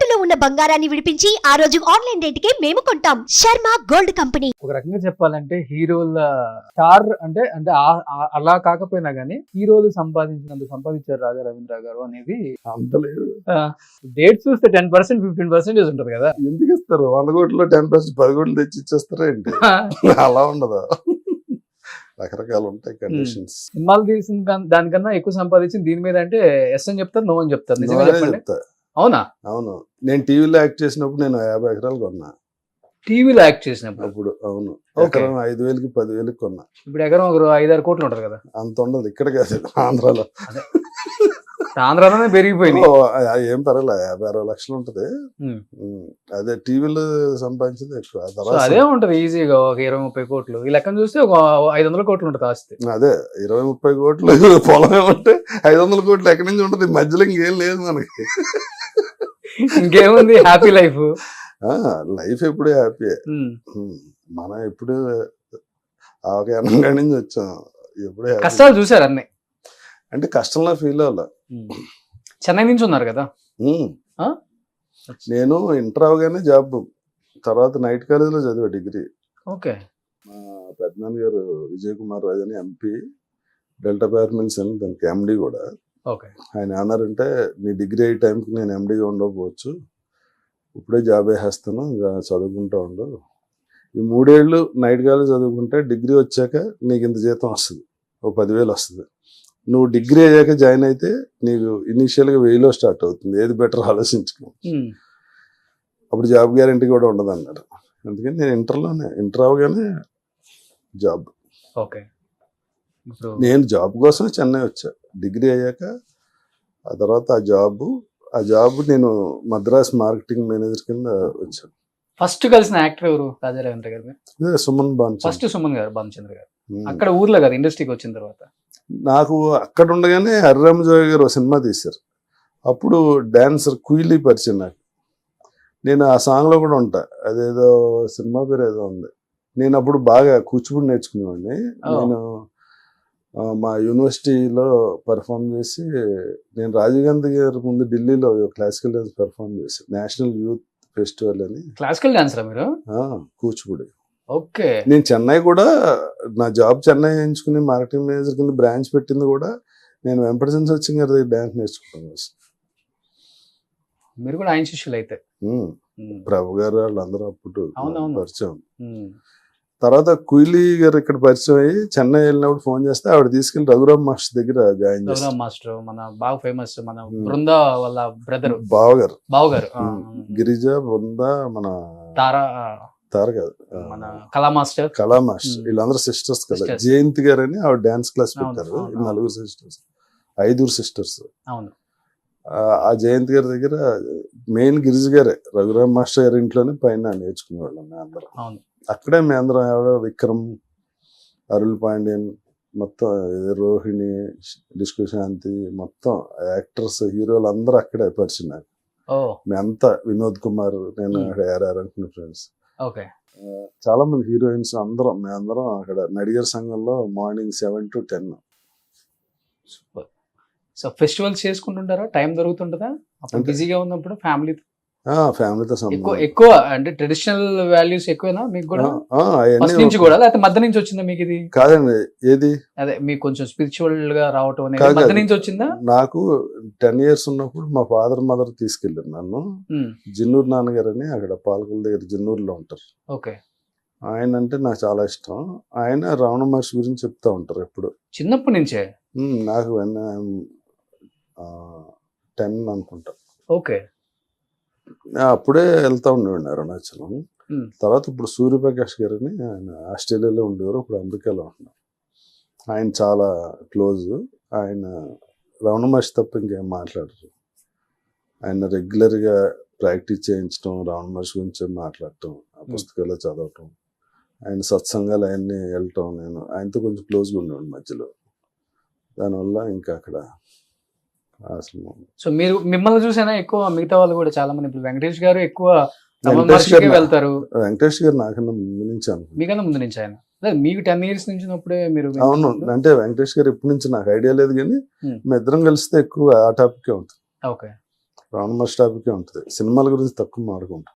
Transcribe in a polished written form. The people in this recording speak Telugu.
తాకట్టులో ఉన్న బంగారాన్ని విడిపించి ఆ రోజు ఆన్లైన్ రేటుకే మేము కొంటాం. Sharma gold company. ఒక రకంగా చెప్పాలంటే హీరోల స్టార్ అంటే అంటే అలా కాకపోయినా గానీ హీరోలు సంపాదించారు రాజా రవీంద్ర గారు అనేది అంత లేదు. డేట్ చూస్తే 10% 15% ఉంటది కదా. ఎందుకు ఇస్తారు 100 కోట్లు 10% 10 కోట్లు తెచ్చి ఇచ్చేస్తారా ఏంటి? అలా ఉండదు. రకరకాలు ఉంటాయి కండిషన్స్. సినిమాలు తీసిన దానికన్నా ఎక్కువ సంపాదించింది దీని మీద అంటే ఎస్ అని చెప్తారు, నో అని చెప్తారు. నిజంగా చెప్పండి. చెప్తా. అవునా? అవును. నేను టీవీలో యాక్ట్ చేసినప్పుడు నేను 50 ఎకరాలు కొన్నా. టీవీలో యాక్ట్ చేసినప్పుడు అప్పుడు అవును. Okay. ఎకరం 5,000కి 10,000కి కొన్నా. ఇప్పుడు ఎకరం ఒక 5-6 కోట్లు ఉంటది కదా. అంత ఉండదు ఇక్కడ కాదు, ఆంధ్రాలో. ఆంధ్రాలోనే పెరిగిపోయింది. ఏం పర్వాలే, 50-60 లక్షలు ఉంటది. అదే టీవీలో సంపాదించింది ఎక్కువ. ఆ సో తర్వాత అదే ఉంటది ఈజీగా ఒక 20-30 కోట్లు. ఈ లెక్కన చూస్తే ఒక 500 కోట్లు ఉంటది ఆస్తి. అదే 20-30 కోట్లు పొలం ఏమంటే 500 కోట్లు ఎక్కడి నుంచి ఉంటది? మధ్యలో ఇంకేం లేదు మనకి. ఇంకేముంది, హ్యాపీ లైఫ్. లైఫ్ ఎప్పుడూ హ్యాపీయే. మనం ఎప్పుడు ఆవకాయ నుంచి వచ్చాం. ఎప్పుడే happy. కష్టాలు చూసారు అన్ని. అంటే కష్టంలో ఫీల్ అవ్వాల. చెన్నై నుంచి ఉన్నారు కదా. ఆ? నేను ఇంటర్ అవగానే జాబ్, తర్వాత నైట్ కాలేజీలో చదివా డిగ్రీ. ఓకే. మా పెద్దనాన్న గారు విజయ్ కుమార్ రాజు అని ఎంపీ, డెల్టా పవర్ మిల్స్ అని దానికి ఎండి కూడా. ఓకే. ఆయన అన్నారంటే నీ డిగ్రీ అయ్యే టైంకి నేను ఎండిగా ఉండకపోవచ్చు, ఇప్పుడే జాబ్ వేసేస్తాను, చదువుకుంటా ఉండు. ఈ 3 ఏళ్ళు నైట్ కాలేజ్ చదువుకుంటే డిగ్రీ వచ్చాక నీకు ఇంత జీతం వస్తుంది, ఓ 10,000 వస్తుంది. నువ్వు డిగ్రీ అయ్యాక జాయిన్ అయితే నీకు ఇనీషియల్గా 1000లో స్టార్ట్ అవుతుంది. ఏది బెటర్ ఆలోచించుకో, అప్పుడు జాబ్ గ్యారంటీ కూడా ఉండదు అన్నారు. అందుకని నేను ఇంటర్ అవగానే జాబ్. ఓకే. నేను జాబ్ కోసం చెన్నై వచ్చా డిగ్రీ అయ్యాక. ఆ తర్వాత ఆ జాబ్ నేను మద్రాస్ మార్కెటింగ్ మేనేజర్ కింద వచ్చాను. ఫస్ట్ కలిసిన యాక్టర్ ఎవరు రాజా రవీంద్ర గారు? ఇదే సుమన్ బాన్చంద్ర. ఫస్ట్ సుమన్ గారు, భానుచంద్ర గారు. అక్కడ ఊర్లో కదా, ఇండస్ట్రీకి వచ్చిన తర్వాత. నాకు అక్కడ ఉండగానే హరిరామజోగి గారు ఒక సినిమా తీశారు. అప్పుడు డాన్సర్ కుయిలీ పరిచయం నాకు. నేను ఆ సాంగ్లో కూడా ఉంటా. అదేదో సినిమా పేరు ఏదో ఉంది. నేను అప్పుడు బాగా కూచిపూడి నేర్చుకునేవాడిని. నేను మా యూనివర్సిటీలో పెర్ఫామ్ చేసి, నేను రాజీవ్ గాంధీ గారి ముందు ఢిల్లీలో క్లాసికల్ డాన్స్ పెర్ఫామ్ చేసి, నేషనల్ యూత్ ఫెస్టివల్ అని. క్లాసికల్ డాన్సరా మీరు? కూచిపూడి. ఓకే. నేను చెన్నై కూడా, నా జాబ్ చెన్నై ఎంచుకుని మార్కెటింగ్ మేనేజర్ కింద బ్రాంచ్ పెట్టింది కూడా నేను వెంపటసింహ సత్యం గారి దగ్గర డాన్స్ నేర్చుకుంటాను. మీరు కూడా ఆయన శిష్యులు అయితే. ప్రభు గారు వాళ్ళందరూ అప్పుడు అవునవును. పరిచయం. తర్వాత కుయిలీ గారు ఇక్కడ పరిచయం అయ్యి చెన్నై వెళ్ళినప్పుడు ఫోన్ చేస్తే ఆవిడ తీసుకెళ్లి రఘురామ్ మాస్టర్ దగ్గర జాయిన్ చేస్తారు. రఘురామ్ మాస్టర్ మన బాగా ఫేమస్, మన బృందా వాళ్ళ బ్రదర్ బావగారు. బావగారు. గిరిజ, బృంద, మన తారా కాదు, మన కళా మాస్టర్ వీళ్ళందరూ సిస్టర్స్ కదా. Sisters. జయంతి గారు అని ఆవిడ డాన్స్ క్లాస్ అవును, పెట్టారు. అవును. 4 సిస్టర్స్, 5 సిస్టర్స్. అవును. ఆ జయంతి గారి దగ్గర మెయిన్ గిరిజ గారే, రఘురామ్ మాస్టర్ గారి ఇంట్లోనే పైన నేర్చుకునేవాళ్ళం మేము అందరం. అవును. అక్కడే మేము అందరం, ఎవడో విక్రమ్, అరుల్ పాండ్యన్, మొత్తం రోహిణి, డిస్కో శాంతి, మొత్తం యాక్టర్స్, హీరోలు అందరూ అక్కడే పరిచయం నాకు. మేమంతా వినోద్ కుమార్, నేను ARR అనుకున్న ఫ్రెండ్స్. ఓకే. చాలా మంది హీరోయిన్స్ అందరం, మేమందరం అక్కడ నడిగర్ సంఘంలో మార్నింగ్ 7 to 10. సో ఫెస్టివల్స్ చేసుకుంటుంటారా? టైం దొరుకుతుంటుందా అప్పుడు బిజీగా ఉన్నప్పుడు? ఫ్యామిలీతో ఎక్కువ అంటే ట్రెడిషనల్ వాల్యూస్ ఎక్కువేనా మీకు కూడా? ఫస్ట్ నుంచి కూడా, లేకపోతే మధ్య నుంచి వచ్చిందా మీకు ఇది? కాదండి, ఏది అదే మీకు కొంచెం స్పిరిచువల్ గా రావటం అనేది మధ్య నుంచి వచ్చిందా? నాకు 10 years ఉన్నప్పుడు మా ఫాదర్ మదర్ తీసుకెళ్ళారు నన్ను. జిన్నూరు నాన్నగారు అని అక్కడ పాలకుల దగ్గర జిన్నూరులో ఉంటారు. ఓకే. ఆయన అంటే నాకు చాలా ఇష్టం. ఆయన రమణ మహర్షి గురించి చెప్తా ఉంటారు ఎప్పుడు. చిన్నప్పటి నుంచే? నాకు 10 అనుకుంటా. ఓకే. అప్పుడే వెళ్తా ఉండేవాడిని అరుణాచలం. తర్వాత ఇప్పుడు సూర్యప్రకాష్ గారు అని, ఆయన ఆస్ట్రేలియాలో ఉండేవారు, ఇప్పుడు అమెరికాలో ఉంటున్నారు. ఆయన చాలా క్లోజ్. ఆయన రమణ మహర్షి తప్ప ఇంకేం మాట్లాడరు. ఆయన రెగ్యులర్గా ప్రాక్టీస్ చేయించడం, రమణ మహర్షి గురించి మాట్లాడటం, ఆ పుస్తకాలు చదవటం, ఆయన సత్సంగాలు ఆయన్ని వెళ్ళటం. నేను ఆయనతో కొంచెం క్లోజ్గా ఉండేవాడిని మధ్యలో. దానివల్ల ఇంకా అక్కడ ఆశ్రమం. సో మీరు మిమ్మల్ని చూసేనా ఎక్కువ మిగతా వాళ్ళు కూడా చాలా మంది? ఇప్పుడు వెంకటేష్ గారు ఎక్కువ వెళ్తారు. వెంకటేష్ గారు నాకన్నా ముందు నుంచి అనుకుంటా. మీకన్నా ముందు నుంచి ఆయన? మీకు 10 years నుంచి ఉన్నప్పుడే మీరు? అవును, అంటే వెంకటేష్ గారు ఎప్పటి నుంచి నాకు ఐడియా లేదు, కానీ మీ ఇద్దరం కలిస్తే ఎక్కువ ఆ టాపిక్ ఉంటుంది. ఓకే. రావణ మాస్టర్ టాపికే ఉంటుంది, సినిమాల గురించి తక్కువ మాడుకుంటాం.